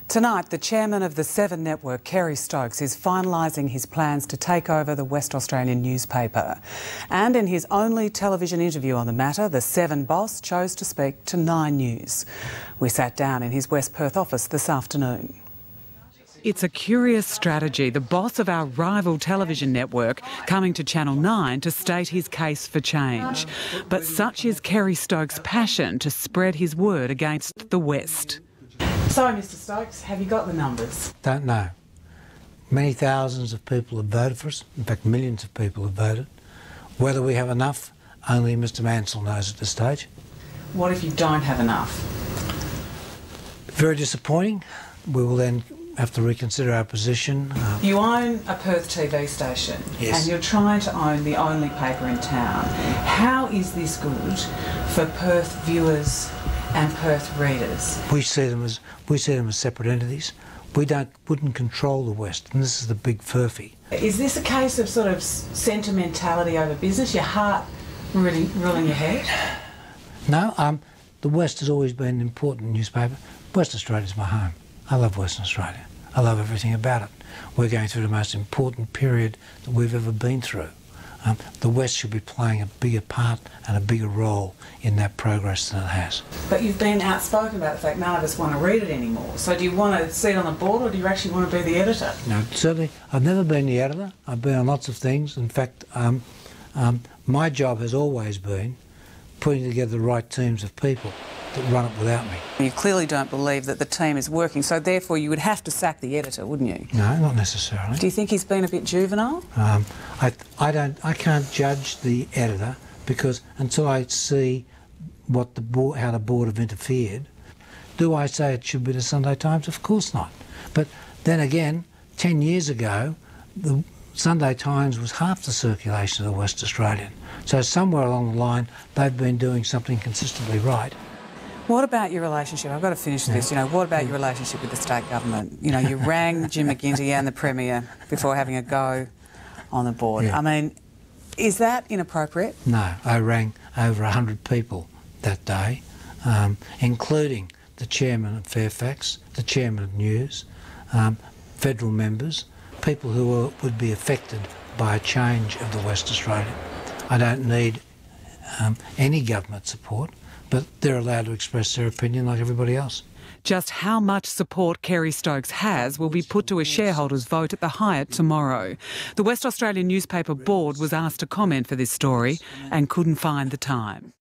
Tonight, the chairman of the Seven Network, Kerry Stokes, is finalising his plans to take over the West Australian newspaper. And in his only television interview on the matter, the Seven boss chose to speak to 9 News. We sat down in his West Perth office this afternoon. It's a curious strategy, the boss of our rival television network coming to Channel 9 to state his case for change. But such is Kerry Stokes' passion to spread his word against the West. So, Mr Stokes, have you got the numbers? Don't know. Many thousands of people have voted for us. In fact, millions of people have voted. Whether we have enough, only Mr Mansell knows at this stage. What if you don't have enough? Very disappointing. We will then have to reconsider our position. You own a Perth TV station. Yes. And you're trying to own the only paper in town. How is this good for Perth viewers and Perth readers? We see them as separate entities. We wouldn't control the West, and this is the big furphy. Is this a case of sort of sentimentality over business? Your heart ruling your head? No, the West has always been an important newspaper. West Australia's my home. I love Western Australia. I love everything about it. We're going through the most important period that we've ever been through. The West should be playing a bigger part and a bigger role in that progress than it has. But you've been outspoken about the fact none of us want to read it anymore. So do you want to see it on the board, or do you actually want to be the editor? No, certainly. I've never been the editor. I've been on lots of things. In fact, my job has always been putting together the right teams of people that run it without me. You clearly don't believe that the team is working, so therefore you would have to sack the editor, wouldn't you? No, not necessarily. Do you think he's been a bit juvenile? I can't judge the editor, because until I see what how the board have interfered. Do I say it should be the Sunday Times? Of course not. But then again, 10 years ago, the Sunday Times was half the circulation of the West Australian. So somewhere along the line, they've been doing something consistently right. What about your relationship? I've got to finish this. What about your relationship with the state government? You rang Jim McGuinty and the Premier before having a go on the board. Yeah. I mean, is that inappropriate? No, I rang over 100 people that day, including the chairman of Fairfax, the chairman of News, federal members, people who would be affected by a change of the West Australia. I don't need any government support, but they're allowed to express their opinion like everybody else. Just how much support Kerry Stokes has will be put to a shareholders' vote at the Hyatt tomorrow. The West Australian newspaper board was asked to comment for this story and couldn't find the time.